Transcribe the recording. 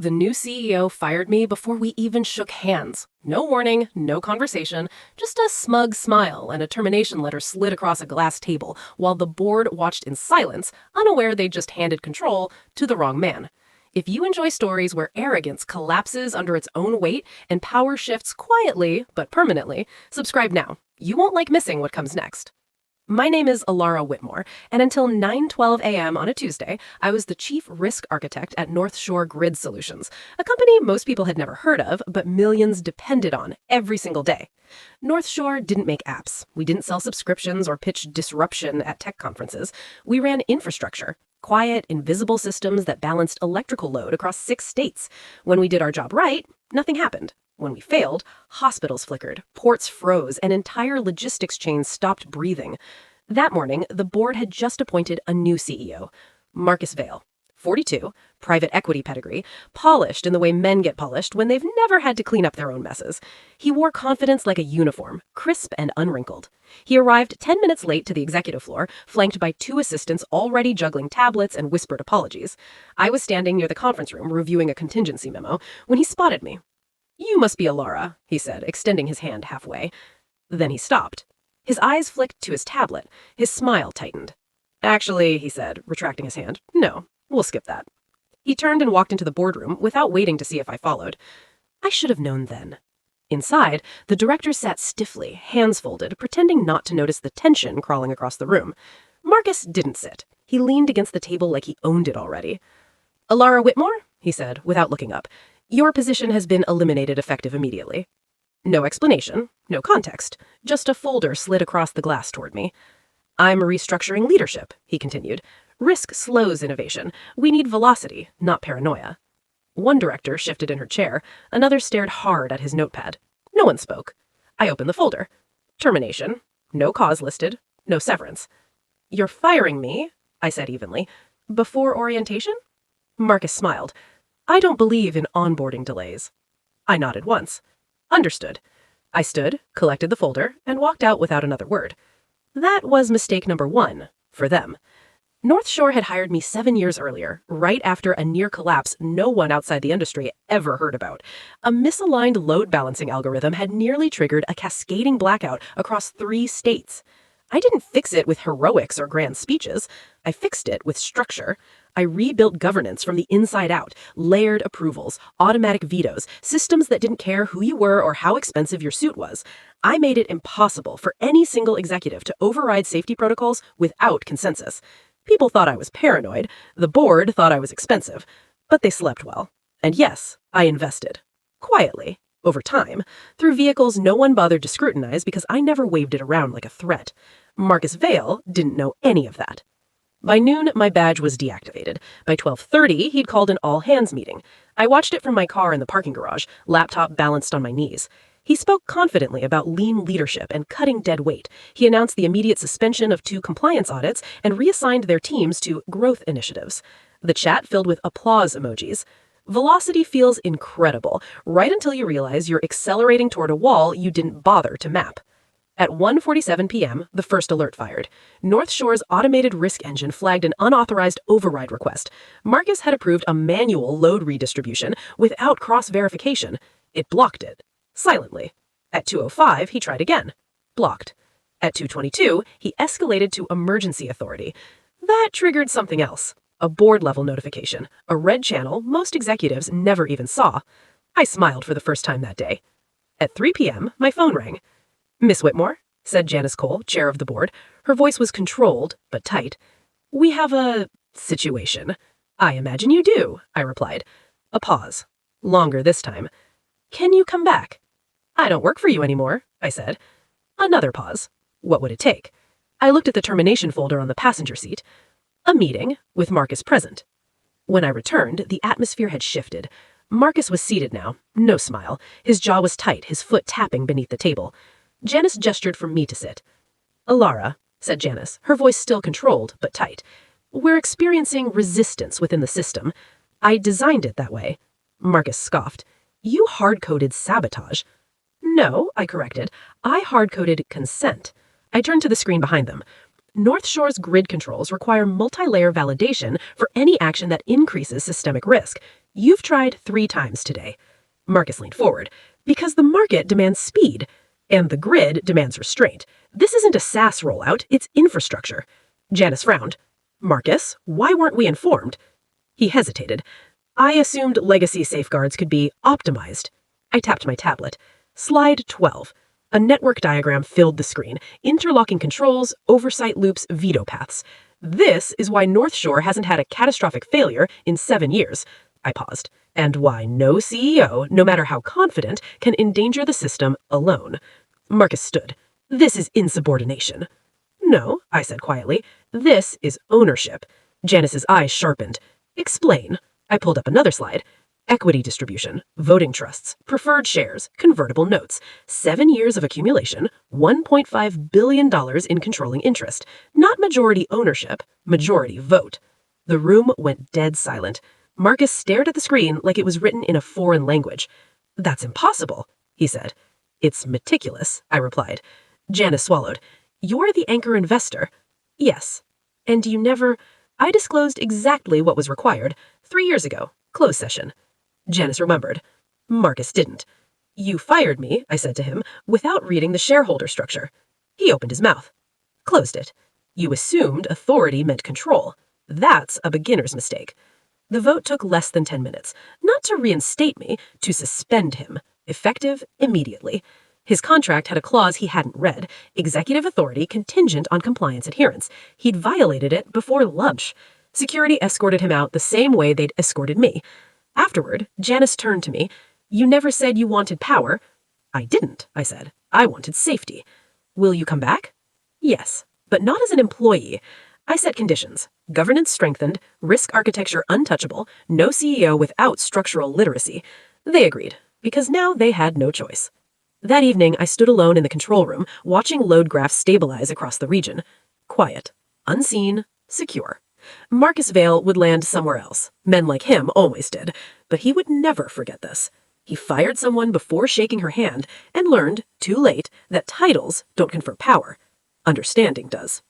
The new CEO fired me before we even shook hands. No warning, no conversation, just a smug smile and a termination letter slid across a glass table while the board watched in silence, unaware they'd just handed control to the wrong man. If you enjoy stories where arrogance collapses under its own weight and power shifts quietly but permanently, subscribe now. You won't like missing what comes next. My name is Alara Whitmore, and until 9:12 a.m. on a Tuesday, I was the chief risk architect at North Shore Grid Solutions, a company most people had never heard of, but millions depended on every single day. North Shore didn't make apps. We didn't sell subscriptions or pitch disruption at tech conferences. We ran infrastructure, quiet, invisible systems that balanced electrical load across 6 states. When we did our job right, nothing happened. When we failed, hospitals flickered, ports froze, and entire logistics chains stopped breathing. That morning, the board had just appointed a new CEO, Marcus Vail, 42, private equity pedigree, polished in the way men get polished when they've never had to clean up their own messes. He wore confidence like a uniform, crisp and unwrinkled. He arrived 10 minutes late to the executive floor, flanked by 2 assistants already juggling tablets and whispered apologies. I was standing near the conference room reviewing a contingency memo when he spotted me. "You must be Alara," he said, extending his hand halfway. Then he stopped. His eyes flicked to his tablet. His smile tightened. "Actually," he said, retracting his hand, "no, we'll skip that." He turned and walked into the boardroom without waiting to see if I followed. I should have known then. Inside, the director sat stiffly, hands folded, pretending not to notice the tension crawling across the room. Marcus didn't sit. He leaned against the table like he owned it already. "Alara Whitmore," he said, without looking up. "Your position has been eliminated effective immediately." No explanation, no context, just a folder slid across the glass toward me. "I'm restructuring leadership," he continued. "Risk slows innovation. We need velocity, not paranoia." One director shifted in her chair, another stared hard at his notepad. No one spoke. I opened the folder. Termination, no cause listed, no severance. "You're firing me," I said evenly, "before orientation?" Marcus smiled. "I don't believe in onboarding delays." I nodded once. "Understood." I stood, collected the folder, and walked out without another word. That was mistake number 1, for them. North Shore had hired me 7 years earlier, right after a near collapse no one outside the industry ever heard about. A misaligned load balancing algorithm had nearly triggered a cascading blackout across 3 states. I didn't fix it with heroics or grand speeches. I fixed it with structure. I rebuilt governance from the inside out, layered approvals, automatic vetoes, systems that didn't care who you were or how expensive your suit was. I made it impossible for any single executive to override safety protocols without consensus. People thought I was paranoid. The board thought I was expensive. But they slept well. And yes, I invested. Quietly. Over time, through vehicles no one bothered to scrutinize because I never waved it around like a threat. Marcus Vail didn't know any of that. By noon, my badge was deactivated. By 12:30, he'd called an all-hands meeting. I watched it from my car in the parking garage, laptop balanced on my knees. He spoke confidently about lean leadership and cutting dead weight. He announced the immediate suspension of 2 compliance audits and reassigned their teams to growth initiatives. The chat filled with applause emojis. Velocity feels incredible, right until you realize you're accelerating toward a wall you didn't bother to map. At 1:47 p.m., the first alert fired. North Shore's automated risk engine flagged an unauthorized override request. Marcus had approved a manual load redistribution without cross-verification. It blocked it. Silently. At 2:05, he tried again. Blocked. At 2:22, he escalated to emergency authority. That triggered something else. A board-level notification. A red channel most executives never even saw. I smiled for the first time that day. At 3 p.m., my phone rang. "Miss Whitmore," said Janice Cole, chair of the board. Her voice was controlled, but tight. "We have a situation." "I imagine you do," I replied. A pause. Longer this time. "Can you come back?" "I don't work for you anymore," I said. Another pause. What would it take? I looked at the termination folder on the passenger seat. A meeting, with Marcus present. When I returned, the atmosphere had shifted. Marcus was seated now, no smile. His jaw was tight, his foot tapping beneath the table. Janice gestured for me to sit. "Alara," said Janice, her voice still controlled, but tight. "We're experiencing resistance within the system. I designed it that way." Marcus scoffed. "You hard-coded sabotage." "No," I corrected. "I hard-coded consent." I turned to the screen behind them. North Shore's grid controls require multi-layer validation for any action that increases systemic risk. You've tried 3 times today. Marcus leaned forward. Because the market demands speed, and the grid demands restraint. This isn't a SaaS rollout, it's infrastructure. Janice frowned. Marcus, why weren't we informed? He hesitated. I assumed legacy safeguards could be optimized. I tapped my tablet. Slide 12. A network diagram filled the screen. Interlocking controls, oversight loops, veto paths. This is why North Shore hasn't had a catastrophic failure in 7 years. I paused. And why no CEO, no matter how confident, can endanger the system alone. Marcus stood. This is insubordination. No, I said quietly. This is ownership. Janice's eyes sharpened. Explain. I pulled up another slide. Equity distribution, voting trusts, preferred shares, convertible notes, 7 years of accumulation, $1.5 billion in controlling interest. Not majority ownership, majority vote. The room went dead silent. Marcus stared at the screen like it was written in a foreign language. That's impossible, he said. It's meticulous, I replied. Janice swallowed. You're the anchor investor. Yes. And you never... I disclosed exactly what was required 3 years ago, closed session. Janice remembered. Marcus didn't. You fired me, I said to him, without reading the shareholder structure. He opened his mouth. Closed it. You assumed authority meant control. That's a beginner's mistake. The vote took less than 10 minutes, not to reinstate me, to suspend him, effective immediately. His contract had a clause he hadn't read, executive authority contingent on compliance adherence. He'd violated it before lunch. Security escorted him out the same way they'd escorted me. Afterward, Janice turned to me. You never said you wanted power. I didn't, I said. I wanted safety. Will you come back? Yes, but not as an employee. I set conditions. Governance strengthened, risk architecture untouchable, no CEO without structural literacy. They agreed, because now they had no choice. That evening, I stood alone in the control room, watching load graphs stabilize across the region. Quiet, unseen, secure. Marcus Vale would land somewhere else. Men like him always did. But he would never forget this. He fired someone before shaking her hand and learned, too late, that titles don't confer power. Understanding does.